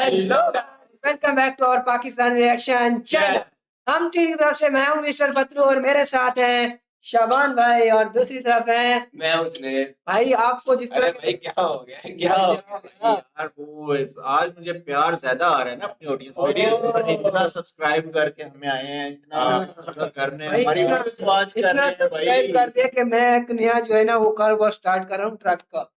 Hello welcome back to our Pakistan reaction channel. हम team की तरफ से मैं हूं मिस्टर बतलू और मेरे साथ हैं शाबान भाई और दूसरी तरफ है मैं उतने भाई। आपको जिस तरह भाई क्या हो गया क्या हो गया यार वो आज मुझे प्यार ज्यादा आ रहा है ना अपनी ऑडियंस में। इतना सब्सक्राइब करके हमें आए हैं, इतना करने भाई हमारी इतना वीडियोस वॉच कर रहे हैं सब्सक्राइब कर भाई। दिया कि मैं एक नया जो है ना वो कारोबार स्टार्ट कर रहा हूँ ट्रक का।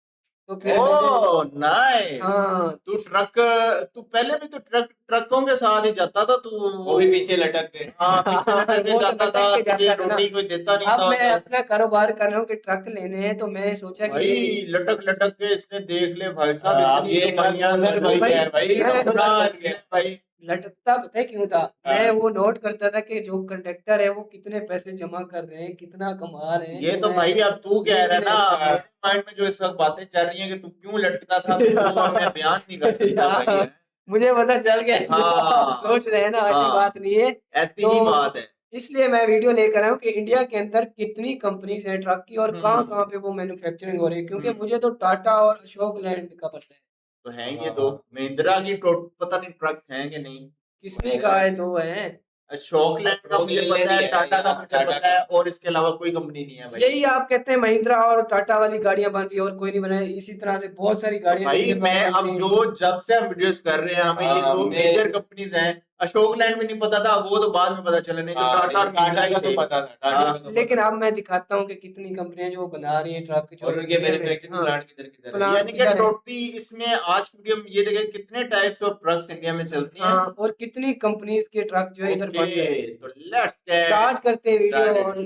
तो फिर ओह नाइस। हाँ तू पहले भी तो ट्रकों के साथ ही जाता था तू। वो भी पीछे लटक के हाँ पीछे लटक के वो तो जाता लटक था, के तुझे जाता था ना। रोटी कोई देता नहीं अब था मैं उधर। अपना कारोबार कर रहा हूँ कि ट्रक लेने हैं, तो मैंने सोचा कि भाई लटक लटक के इसने देख ले भाई साहब, अब इतनी ये कमाइयां ट्रक भाई भाई है भाई, मैं अपना इसने भाई। लटकता पता है क्यों था? मैं वो नोट करता था कि जो कंडक्टर है वो कितने पैसे जमा कर रहे हैं, कितना कमा रहे हैं। ये तो मैं भाई अब तू कह रहा है ना, बेचने- मेरे माइंड में जो इस वक्त बातें चल रही हैं कि तू क्यों लटकता था, तो हमें बयान नहीं कर सकता भाई है। मुझे पता चल गया जो आप हाँ सोच रहे हैं ना, ऐसी हाँ बात नहीं है। ऐसी तो ही बात है। इसलिए मैं वीडियो लेकर आया हूँ कि इंडिया के अंदर कितनी कंपनीज हैं ट्रक की और कहाँ हम्म कहाँ पे वो मैन्युफैक्चरिंग हो रही है, क्योंकि हम्म, मुझे तो टाटा और अशोक लैंड का पता है। तो हैं ये दो महिंद्रा की पता नहीं ट्रक्स हैं कि नहीं। किसने कहा है दो हैं? अशोक लैंड का मुझे पता है, टाटा का मुझे पता है, और इसके अलावा कोई कंपनी नहीं है भाई। यही आप कहते हैं महिंद्रा और टाटा वाली गाड़ियां बनती है और कोई नहीं बनाई। इसी तरह से बहुत सारी तो गाड़ियां भाई जिनके मैं पास अब जो जब से हम वीडियोस कर रहे हैं हमें ये हाँ, दो मेजर कंपनीज हैं। अशोक लैंड में नहीं पता था, वो तो बाद में पता चला, नहीं तो टाटा और महिंद्रा टाटा ही का तो थे। पता था, टाटा हाँ, का तो लेकिन पता अब मैं दिखाता हूँ कि कितनी कंपनियां जो बना रही हैं ट्रक था। और उनके मैन्युफैक्चरिंग प्लांट किधर किधर है। प्लांट यानी कि किधर है? टोटली इसमें आज की वीडियो में ये देखें कितने टाइप्स ऑफ ट्रक्स इंडिया में चलती हैं। हाँ, और कितनी कंपनीज के ट्रक जो है इधर बन रहे हैं। ओके तो लेट्स गेट स्टार्ट करते हैं वीडियो started। और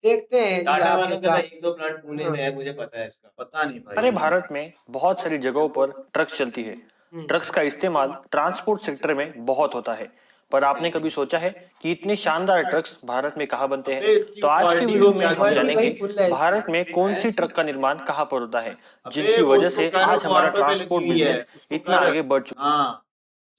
देखते हैं जी टाटा आपके वालों का साथ। एक दो प्लांट पुणे में है, मुझे पता है इसका। पता नहीं भाई। हमारे भारत में बहुत सारी जगहों पर ट्रक चलती है। ट्रक्स का इस्तेमाल ट्रांसपोर्ट सेक्टर में बहुत होता है, पर आपने कभी सोचा है कि इतने शानदार ट्रक्स भारत में कहाँ बनते हैं? तो आज की वीडियो में हम जानेंगे भारत में कौन सी ट्रक का निर्माण कहाँ पर होता है, जिनकी वजह से आज हमारा ट्रांसपोर्ट बिजनेस इतना आगे बढ़ चुका है। हाँ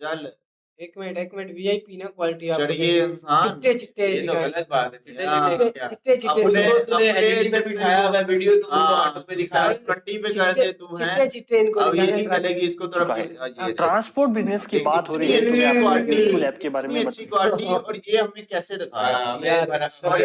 चल एक मिनट, वीआईपी ना क्वालिटी आप चढ़िए इंसान। चिट्टे चिट्टे ये तो दिखाएं। गलत बात है। चिट्टे हाँ। चिट्टे क्या? चिट्टे चिट्टे अपने दिखाएं। तूने एलईडी पे बिठाया हुआ है वीडियो, तू ऑटो पे दिखा रहा है। 20 पे कर दे तू है। चिट्टे चिट्टे इनको अब ये दिखाएं नहीं ट्रक। चलेगी इसको तो चुका है। ट्रांसपोर्ट बिजनेस की बात हो रही है तो मैं आपको यूजफुल ऐप के बारे में अच्छी क्वालिटी, और ये हमने कैसे दिखाया। हाँ, यार, मैं और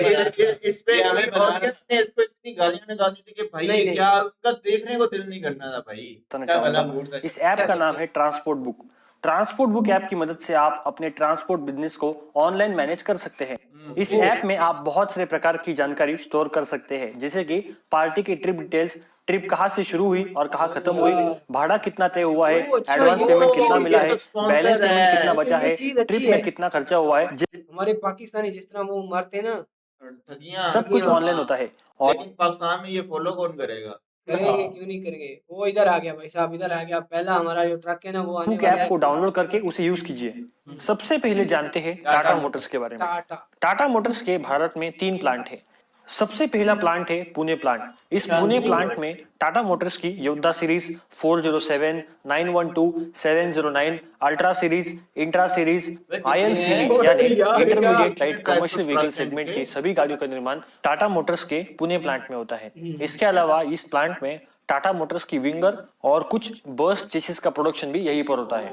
इस पे ये हमें बना- ऑडियंस ने इसको इतनी गालियां निकाल दी थी कि भाई नहीं, ये नहीं। क्या, उनका देखने को दिल नहीं करना था भाई। बताना क्या वाला चाहूंगा। मूड था? इस ऐप का नाम है transport book. Transport book app की मदद से आप अपने ट्रांसपोर्ट बिजनेस को ऑनलाइन मैनेज कर सकते हैं। इस ऐप में आप बहुत सारे प्रकार की जानकारी स्टोर कर सकते हैं, जैसे कि पार्टी की ट्रिप डिटेल्स, ट्रिप कहाँ से शुरू हुई और कहाँ खत्म हुई, भाड़ा कितना तय हुआ है, अच्छा, एडवांस ये पेमेंट तो- कितना मिला ये है, तो sponsor बैलेंस पेमेंट है। कितना बचा ये है, चीज अच्छी ट्रिप में है। कितना खर्चा हुआ है, हमारे पाकिस्तानी जिस तरह वो मारते हैं ना, ठगियां सब कुछ ऑनलाइन होता है। और लेकिन पाकिस्तान में ये फॉलो कौन करेगा। करेंगे क्यों नहीं करेंगे। वो इधर आ गया भाई साहब, इधर आ गया। पहला हमारा जो ट्रक है ना वो आने बुक वाला ऐप है। को डाउनलोड करके उसे यूज कीजिए। सबसे पहले जानते हैं टाटा मोटर्स के बारे में। टाटा टाटा मोटर्स के भारत में 3 प्लांट है। सबसे पहला प्लांट है पुणे प्लांट। इस पुणे प्लांट में टाटा मोटर्स की Yodha series 407, 912, 709, ultra series, intra series, IL series यानी intermediate light commercial vehicle segment की सभी गाड़ियों का निर्माण टाटा मोटर्स के पुणे प्लांट में होता है। इसके अलावा इस प्लांट में टाटा मोटर्स की विंगर और कुछ बस चेसिस का प्रोडक्शन भी यहीं पर होता है।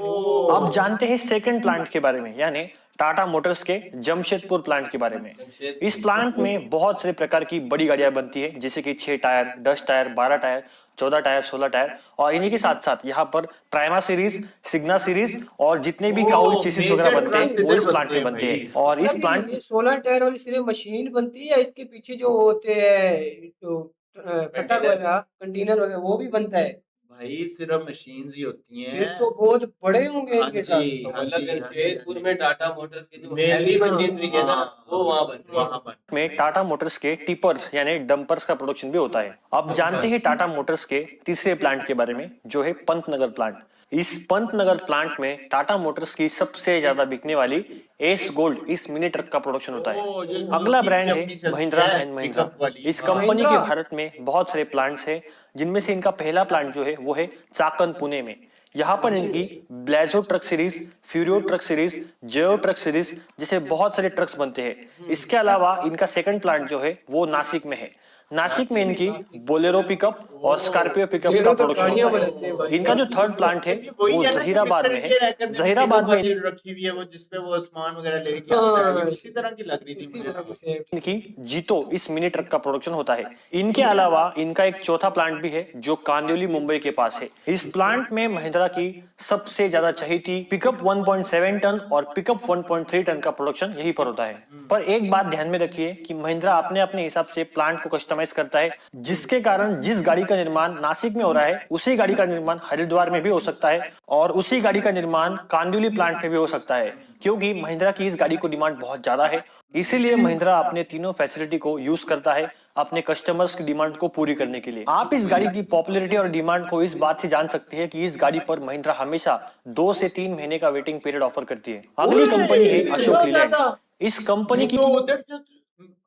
अब जानते हैं सेकंड प्लांट के बारे में, यानी टाटा मोटर्स के जमशेदपुर प्लांट के बारे में। इस प्लांट में बहुत सारे प्रकार की बड़ी गाड़ियां बनती है, जैसे कि 6 tyre, 10 tyre, 12 tyre, 14 tyre, 16 tyre, और इन्हीं के साथ साथ यहाँ पर प्राइमा सीरीज, सिग्ना सीरीज और जितने भी काउल चेसिस वगैरह बनते हैं वो इस प्लांट में बनते हैं। और इस प्लांट ये 16 टायर वाली सिर्फ मशीन बनती है या इसके पीछे जो होते हैं तो फटा वगैरह कंटेनर वगैरह वो भी बनता है? भाई सिर्फ मशीन्स ही होती फिर हैं। तो बहुत बड़े होंगे हाँ इनके जी, साथ। हाँ जी, हाँ जी, जमशेदपुर में टाटा मोटर्स की जो मेनली हैवी मशीनरी है ना, वो वहाँ बनती है। वहाँ बन में टाटा मोटर्स के टिपर्स यानी डंपर्स का प्रोडक्शन भी होता है। अब जानते हैं टाटा मोटर्स के तीसरे प्लांट के बारे में, जो है पंतनगर प्लांट। इस पंतनगर प्लांट में टाटा मोटर्स की सबसे ज्यादा बिकने वाली एस गोल्ड इस मिनी ट्रक का प्रोडक्शन होता है। अगला ब्रांड है महिंद्रा एंड महिंद्रा। इस कंपनी के भारत में बहुत सारे प्लांट्स हैं, जिनमें से इनका पहला प्लांट जो है वो है चाकन पुणे में। यहाँ पर इनकी Blazo truck series, Furio truck series, Jayo truck series जैसे बहुत सारे ट्रक्स बनते हैं। इसके अलावा इनका सेकंड प्लांट जो है वो नासिक में है। नासिक में इनकी बोलेरो पिकअप और स्कॉर्पियो पिकअप का बोलेरो तो प्रोडक्शन गाड़ियां होता बनाते हैं है। भाई। इनका जो थर्ड प्लांट है वही वो है ना, जहीराबाद में जिस तरह है। की जहीराबाद में रखी हुई है वो, जिसपे वो सामान वगैरह लेके आता है, ये उसी तरह की लग रही थी इसी मुझे। तरह की सेम। इनकी जीतो इस मिनी ट्रक का प्रोडक्शन होता है। इनके अलावा इनका एक चौथा प्लांट भी है जो कांदिवली मुंबई के पास है। इस प्लांट में महिंद्रा की सबसे ज्यादा चहीती पिकअप 1.7 टन और पिकअप 1.3 टन का प्रोडक्शन यहीं पर होता है। पर एक बात ध्यान में रखिए कि महिंद्रा अपने अपने हिसाब से प्लांट को कस्टमाइज करता है, जिसके कारण जिस गाड़ी का निर्माण नासिक में हो रहा है उसी गाड़ी का निर्माण हरिद्वार में भी हो सकता है और उसी गाड़ी का निर्माण कांदिवली प्लांट में भी हो सकता है, क्योंकि महिंद्रा की इस गाड़ी को डिमांड बहुत ज्यादा है। इसीलिए महिंद्रा अपने तीनों फैसिलिटी को यूज करता है अपने कस्टमर्स की डिमांड को पूरी करने के लिए। आप इस गाड़ी की पॉपुलैरिटी और डिमांड को इस बात से जान सकते हैं कि इस गाड़ी पर महिंद्रा हमेशा 2 से 3 महीने का वेटिंग पीरियड ऑफर करती है। अगली कंपनी है अशोक लीलैंड। इस कंपनी की तो उधर जो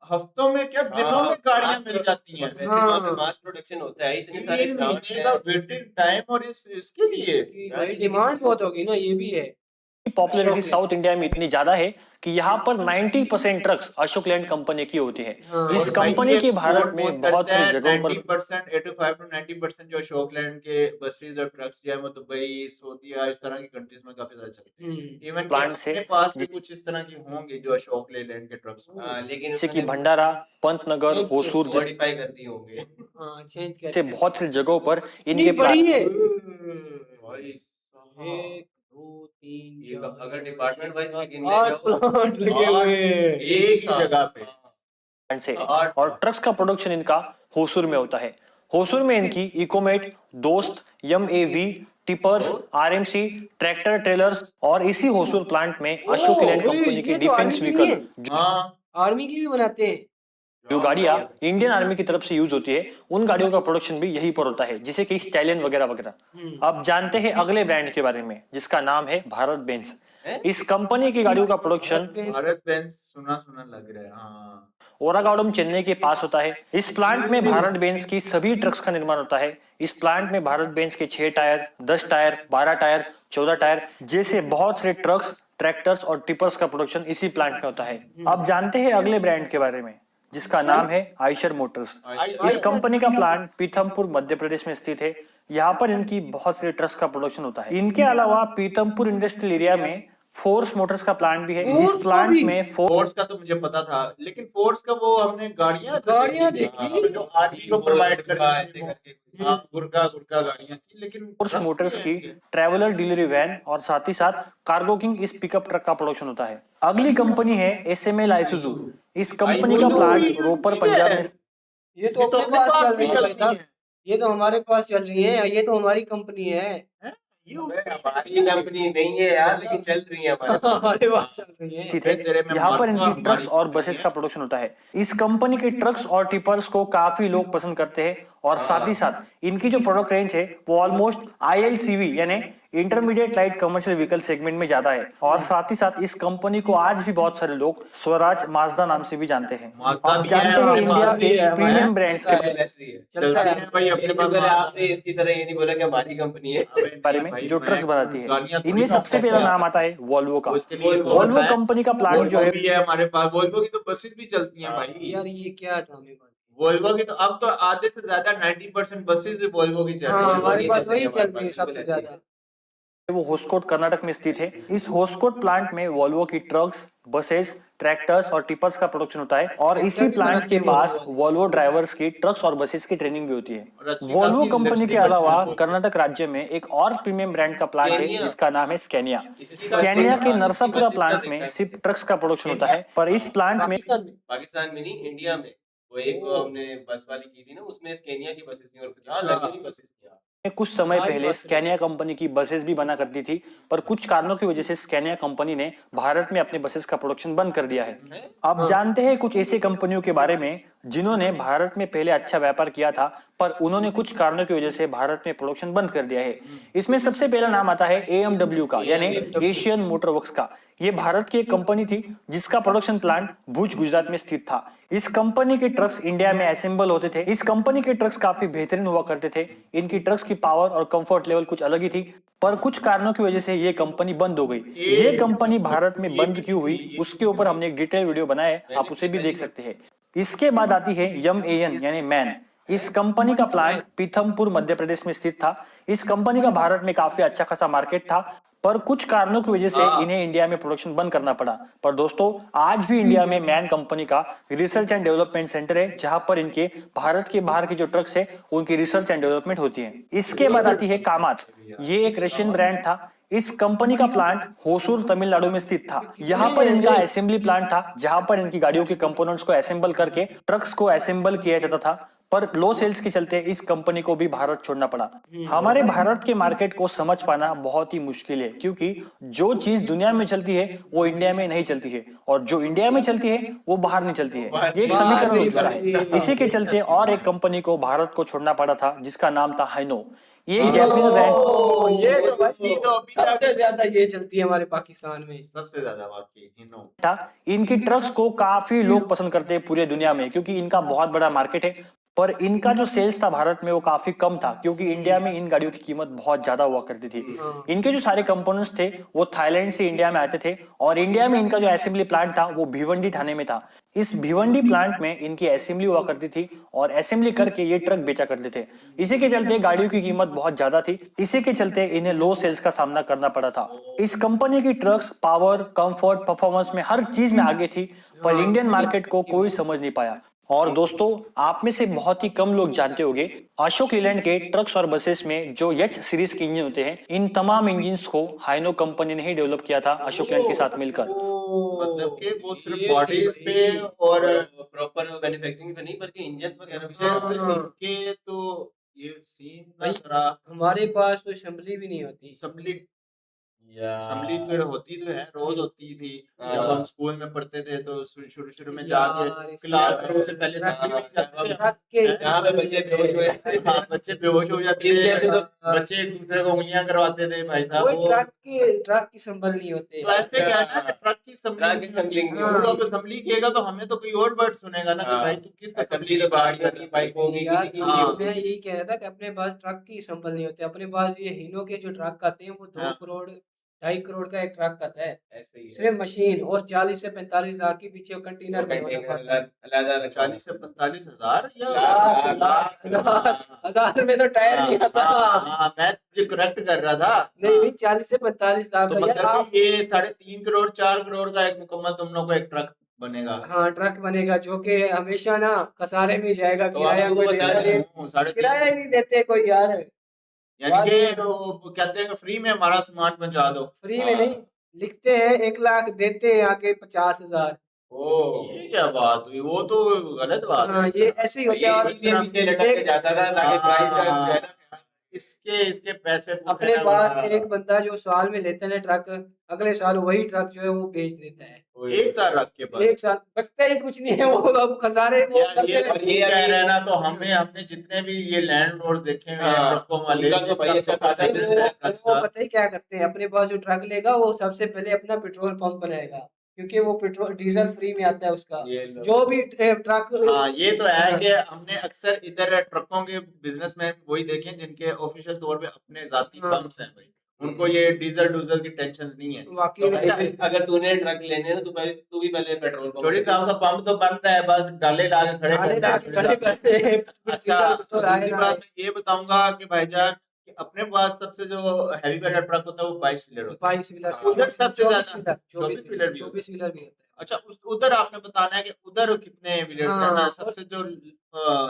हफ्तों में क्या दिनों में गाड़ियां मिल जाती हैं। वहाँ पे मास प्रोडक्शन होता है, इतने सारे 3 plants महीने का हैं। वेटिंग टाइम और इसके लिए इसकी भाई डिमांड बहुत होगी ना, ये भी है। पॉपुलैरिटी अशोक साउथ इंडिया में इतनी ज्यादा है कि यहाँ पर 90% ट्रक्स अशोक लैंड कंपनी की होती है। हाँ। इस और भाई कंपनी ये की भारत export में बहुत बहुत करता सी है। जगहों पर 90% 85 to 90% जो अशोक लैंड के बसेस और ट्रक्स जो है वो दुबई, सऊदीया, इस तरह की कंट्रीज में काफी ज्यादा चलते हैं। इवन प्लांट से अपने पास भी कुछ इस तरह के होंगे जो अशोक लेलैंड के ट्रक्स होंगे। हाँ, लेकिन जैसे कि उन्होंने भंडारा, पंतनगर, होसूर जैसे मॉडिफाई कर दिए होंगे। हाँ चेंज कर बहुत सी जगहों पर इनकी इनके बड़ी प्लांट है। भाई एक दो तीन ये चार अगर डिपार्टमेंट वाइज भी गिनने 8 जाओ, प्लांट लगे हुए हैं। एक ही जगह पे से और ट्रक्स का प्रोडक्शन इनका होसूर में होता है। होसूर में इनकी इकोमेट, दोस्त, MAV, tippers, RMC, tractor trailers और इसी होसूर प्लांट में अशोक लैंड कंपनी की ये तो डिफेंस आर्मी की व्हीकल हाँ आर्मी की भी बनाते हैं। जो गाड़ियां इंडियन आर्मी की तरफ से यूज होती है उन गाड़ियों का प्रोडक्शन भी यहीं पर होता है, जैसे कि स्टैलियन वगैरह वगैरह। अब जानते हैं अगले ब्रांड के बारे में जिसका नाम है भारत बेंज। इस कंपनी की गाड़ियों का प्रोडक्शन भारत बेंज सुना सुना लग रहा है। हाँ ओरागावडम चेन्नई के पास होता है। इस प्लांट में भारत बेंज की सभी ट्रक्स का निर्माण होता है। इस प्लांट में भारत बेंज के 6 टायर, 10 टायर, 12 टायर, 14 टायर जैसे बहुत से ट्रक्स, ट्रैक्टर्स और टिपर्स का प्रोडक्शन इसी प्लांट में होता है। अब जानते हैं अगले ब्रांड के बारे में जिसका नाम है आयशर मोटर्स। इस कंपनी का प्लांट पीथमपुर मध्य प्रदेश में स्थित है। यहाँ पर इनकी बहुत से ट्रक्स का प्रोडक्शन होता है। इनके अलावा पीथमपुर इंडस्ट्रियल एरिया में फोर्स मोटर्स का प्लांट भी है। इस प्लांट में फोर्स का तो मुझे पता था, लेकिन फोर्स का वो हमने गाड़ियां देखी। जो आर्मी को प्रोवाइड करती थी। हाँ, गुरका गुरका गाड़ियां थी, लेकिन फोर्स मोटर्स की ट्रैवलर डिलीवरी वैन और साथ ही साथ कार्गो किंग इस पिकअप ट्रक का प्रोडक्शन होता है। अगली कंपनी है एसएमएल आइसुजू। इस कंपनी का प्लांट रोपर पंजाब में ये तो अपने पास चल रही है। ये तो हमारे पास चल रही है, ये तो हमारी कंपनी है। हमारी कंपनी नहीं है यार, लेकिन चल रही है हमारे पास चल रही है। स्थित है। यहाँ पर इनकी ट्रक्स और बसेस का प्रोडक्शन होता है। इस कंपनी के ट्रक्स और टिपर्स को काफी लोग पसंद करते हैं और साथ ही साथ इनकी जो प्रोडक्ट रेंज है वो ऑलमोस्ट आईएलसीवी यानी intermediate light commercial vehicle segment में ज्यादा है। और साथ ही साथ इस कंपनी को आज भी बहुत सारे लोग स्वराज माजदा नाम से भी जानते हैं। आप जानते हैं इंडिया के प्रीमियम ब्रांड्स के चलता है भाई अपने पास। आपने इसकी तरह ये नहीं बोला कि हमारी कंपनी है। बारे में जो ट्रक्स बनाती है गाड़ियां थोड़ी इनमें सबसे पहला नाम आता है वॉल्वो का। उसके लिए वॉल्वो कंपनी का प्लांट जो है भी है हमारे पास। वोल्वो की तो बसेस भी चलती हैं भाई। यार ये क्या ड्रामे बात। वोल्वो की तो अब तो आधे से ज्यादा 90% बसेस वोल्वो की चल रही हाँ है। हमारे पास वही चल रही है सबसे ज्यादा। वो होस्कोट कर्नाटक में स्थित है। इस होस्कोट प्लांट में वॉल्वो की ट्रक्स, बसेस, ट्रैक्टर्स और टिपर्स का प्रोडक्शन होता है और इसी प्लांट के पास वॉल्वो ड्राइवर्स की ट्रक्स और बसेस की ट्रेनिंग भी होती है। वॉल्वो कंपनी के अलावा कर्नाटक राज्य में एक और प्रीमियम ब्रांड का प्लांट है जिसका नाम है स्कैनिया। स्कैनिया के नरसापुरा प्लांट में सिर्फ ट्रक्स का प्रोडक्शन होता है, पर इस प्लांट में पाकिस्तान में नहीं, इंडिया में वो एक हमने बस वाली की थी ना, उसमें स्केनिया की बसेस थी और लग्जरी बसेस थी। कुछ समय पहले स्कैनिया कंपनी की बसेस भी बना करती थी, पर कुछ कारणों की वजह से स्कैनिया कंपनी ने भारत में अपने बसेस का प्रोडक्शन बंद कर दिया है। अब जानते हैं कुछ ऐसी कंपनियों के बारे में जिन्होंने भारत में पहले अच्छा व्यापार किया था, पर उन्होंने कुछ कारणों की वजह से भारत में प्रोडक्शन बंद कर दिया है। इसमें सबसे पहला नाम आता है AMW का यानी एशियन मोटर वर्क्स का। ये भारत की एक कंपनी थी जिसका प्रोडक्शन प्लांट भुज गुजरात में स्थित था। इस कंपनी के ट्रक्स इंडिया में असेंबल होते थे। इस कंपनी के ट्रक्स काफी बेहतरीन हुआ करते थे। इनकी ट्रक्स की पावर और कंफर्ट लेवल कुछ अलग ही थी, पर कुछ कारणों की वजह से ये कंपनी बंद हो गई। ये कंपनी भारत में बंद क्यों हुई उसके ऊपर हमने एक डिटेल वीडियो बनाया है, आप उसे भी देख सकते हैं। इसके बाद आती है MAN यानी मैन। इस कंपनी का प्लांट पीथमपुर मध्य प्रदेश में स्थित था। इस कंपनी का भारत में काफी अच्छा खासा मार्केट था, पर कुछ कारणों की वजह से इन्हें इंडिया में प्रोडक्शन बंद करना पड़ा। पर दोस्तों आज भी इंडिया में मैन कंपनी का रिसर्च एंड डेवलपमेंट सेंटर है, जहां पर इनके भारत के बाहर के जो ट्रक्स है उनकी रिसर्च एंड डेवलपमेंट होती है। इसके बाद आती है कामाच। ये एक रशियन ब्रांड था। इस कंपनी का प्लांट होसूर तमिलनाडु में स्थित था। यहाँ पर इनका असेंबली प्लांट था, जहां पर इनकी गाड़ियों के कंपोनेंट्स को असेंबल करके ट्रक्स को असेंबल किया जाता था। पर लो सेल्स के चलते इस कंपनी को भी भारत छोड़ना पड़ा। हमारे भारत के मार्केट को समझ पाना बहुत ही मुश्किल है, क्योंकि जो चीज दुनिया में चलती है वो इंडिया में नहीं चलती है, और जो इंडिया में चलती है वो बाहर नहीं चलती है। ये एक समीकरण हो चुका है। इसी के चलते और एक कंपनी को भारत को छोड़ना पड़ा था, जिसका नाम था हाइनो। ये एक जापानीज ब्रांड ये तो बस ये तो अभी तक सबसे ज्यादा ये चलती है हमारे पाकिस्तान में। सबसे ज्यादा वाकई हिनो। था। इनकी ट्रक्स को काफी लोग पसंद करते हैं पूरे दुनिया में, क्योंकि इनका बहुत बड़ा मार्केट है। पर इनका जो सेल्स था भारत में वो काफी कम था, क्योंकि इंडिया में इन गाड़ियों की कीमत बहुत ज्यादा हुआ करती थी। इनके जो सारे कंपोनेंट्स थे वो थाईलैंड से इंडिया में आते थे, और इंडिया में इनका जो असेंबली प्लांट था वो भिवंडी थाने में था। इस भिवंडी प्लांट में इनकी असेंबली हुआ करती थी, और असेंबली करके ये ट्रक बेचा करते थे। इसी के चलते गाड़ियों की कीमत बहुत ज्यादा थी। इसी के चलते इन्हें लो सेल्स का सामना करना पड़ा था। इस कंपनी की ट्रक्स पावर, कंफर्ट, परफॉर्मेंस में हर चीज में आगे थी, पर इंडियन मार्केट को कोई समझ नहीं पाया। और दोस्तों आप में से बहुत ही कम लोग जानते होंगे, अशोक लीलैंड के ट्रक्स और बसेस में जो एच सीरीज के इंजन होते हैं, इन तमाम इंजन्स को हाइनो कंपनी ने ही डेवलप किया था अशोक लीलैंड के साथ मिलकर। मतलब कि वो सिर्फ बॉडीज पे और प्रॉपर मैन्युफैक्चरिंग पे नहीं, बल्कि इंजन वगैरह विषय भी इनके तो ये सीन ना थोड़ा हमारे पास तो असेंबली भी नहीं होती। असम्बली या असम्बली तो होती तो है, रोज होती थी। हाँ। जब हम स्कूल में पढ़ते थे तो शुरू शुरू में यार, जाके इसमें क्लासरूम से पहले assembly में जाते थे। ट्रक के यहाँ पे बच्चे बेहोश हुए हाँ, बच्चे बेहोश हो जाते इस थे, जैसे तो- बच्चे एक दूसरे को उंगलियां करवाते थे भाई साहब। कोई वो ट्रक की संभल नहीं होते। तो ऐसे क्या है ना कि ट्रक की ट्रक की assembly नहीं हम लोग असेंबली किएगा तो हमें तो कोई और वर्ड सुनेगा ना कि हाँ। भाई तू किस असेंबली तो गाड़ियों की, बाइकों की, यार किसी की हाँ। भी मैं यही कह रहा था कि अपने पास ट्रक की संभल नहीं होते। अपने पास ये हीनो के जो ट्रक आते हैं वो 2 हाँ। करोड़ 2.5 करोड़ का एक ट्रक आता है, ऐसे ही है। सिर्फ मशीन, और 40 से 45 लाख के पीछे कंटेनर बनवाना पड़ता है। अलग 40 से 45 हजार या लाख, हजार में तो टायर नहीं आता। हाँ, मैं तुझे करेक्ट कर रहा था। नहीं 40 से 45 लाख तो का यार मतलब आप। कि ये 3.5 करोड़ 4 करोड़ का एक मुकम्मल तुम लोग को एक ट्रक बनेगा। हाँ ट्रक बनेगा, जो कि हमेशा ना कसारे में जाएगा। तो किराया आपको कोई बता देता रहे नहीं, 3.5 किराया ही नहीं देते कोई यार। यानी कि वो कहते हैं कि फ्री में हमारा सामान पहुंचा दो। फ्री में नहीं, लिखते हैं 1 लाख, देते हैं आके 50,000। ये क्या बात हुई? वो तो गलत बात हाँ है। ये ऐसे ही होता है। और पीछे लटक के जाता था ताकि प्राइस का जो है ना, इसके पैसे अपने पास एक बंदा जो साल में लेता है ट्रक, अगले साल वही ट्रक जो है वो बेच देता है। एक साल रख के बस। एक साल बचता ही कुछ नहीं है, वो अब खसारे वो यार करते ये हैं। ये कह रहे हैं ना, तो हमने जितने भी ये लैंड रोड देखे हुए हैं हाँ, ट्रकों वाले, उनका तो भाई अच्छा खासा नहीं, business है, वो पता ही क्या करते हैं, अपने पास जो ट्रक लेगा वो सबसे पहले अपना पेट्रोल पंप बनाएगा, क्योंकि वो पेट्रोल डीजल फ्री में आता है उसका। ये लो। जो भी ट्रक हाँ ये तो है कि हमने अक्सर इधर ट्रकों के बिजनेस में वही देखे हैं जिनके ऑफिशियल तौर पे अपने जाती हाँ। पंप्स हैं भाई, उनको ये डीजल डूजल की टेंशन नहीं है। वाकई तो में भाई, अगर तूने ट्रक लेने हैं तो तू भी पहले पेट्रोल पंप चोरी साहब का पंप तो बन रहा है, बस डाले डाले खड़े डाले करने हैं। डाले करते हैं। अच्छा तो राय दूसरी ना बात मैं ये बताऊंगा कि भाईजान कि अपने पास सबसे जो हैवी वाला ट्रक होता है वो 22 व्हीलर होता 22 व्हीलर हाँ, उधर सबसे 24 ज्यादा व्हीलर 24 व्हीलर भी 24 व्हीलर भी होता है। अच्छा उधर आपने बताना है कि उधर कितने व्हीलर है ना, हाँ, सबसे जो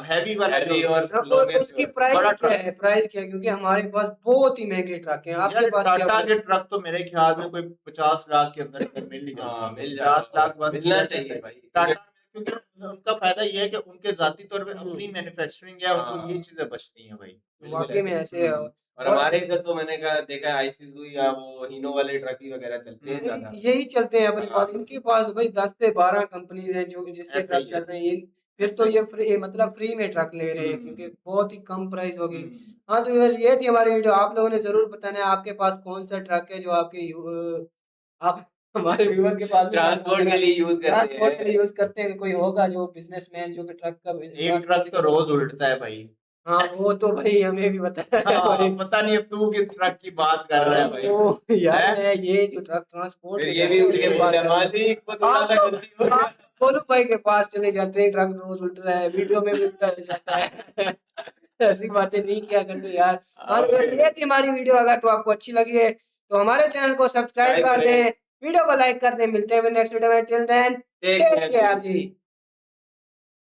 हैवी वाला Heavy जो और है। और longest उसकी और- प्राइस बड़ा क्या ट्रक। है? प्राइस क्या है? क्योंकि हमारे पास बहुत ही महंगे ट्रक हैं। आपके यार पास क्या टाटा होगा? के ट्रक तो मेरे ख्याल में कोई 50 लाख के अंदर मिल ही हाँ, जाते मिल हैं। जाएगा। 50 लाख बस मिलना चाहिए भाई। टाटा क्योंकि उनका फायदा ये है कि उनके जाती तौर पे हम्म। अपनी मैन्युफैक्चरिंग है, उनको हाँ। ये चीजें बचती हैं भाई। वाकई में ऐसे है। और हमारे इधर तो मैंने कहा देखा है आईसीजू या वो हीनो वाले ट्रक ही वगैरह चलते हैं ज्यादा। यही चलते हैं अपने हाँ। पास। इनके पास भाई 10 से 12 कंपनीज हैं जो जिसके ऐसा ट्रक ही चल है। रहे हैं। फिर तो ये फ्री मतलब फ्री में ट्रक ले रहे हैं, हम्म। क्योंकि बहुत ही कम प्राइस होगी। हम्म। हाँ तो बस ये थी हमारी वीडियो। आप लोगों ने जरूर बताना है आपके पास कौन सा ट्रक है जो आप हमारे व्यूअर के पास ट्रांसपोर्ट के लिए यूज करते ट्रांसपोर्ट के लिए हैं। यूज करते हैं। कोई होगा जो बिजनेसमैन जो कि ट्रक का एक ट्रक तो रोज उल्टता है भाई। हाँ वो तो भाई हमें भी बताया है हाँ, भाई। पता नहीं अब तू किस ट्रक की बात कर रहा है भाई। तो यार हैं? है ये जो ट्रक ट्रांसपोर्ट फिर के ये भी ट्रक उठ के की बात बोलता कर रहे हैं। मालिक को थोड़ा सा आप गलती हो गई। गोलू भाई के पास चले जाते हैं, ट्रक रोज उल्टा है, वीडियो में भी उल्टा हो जाता है। ऐसी बातें नहीं किया करते यार। और ये थी हमारी वीडियो, अगर तो आपको अच्छी लगी है तो हमारे चैनल को सब्सक्राइब कर दें, वीडियो को लाइक कर दें। मिलते हैं नेक्स्ट वीडियो में, टिल देन टेक केयर जी।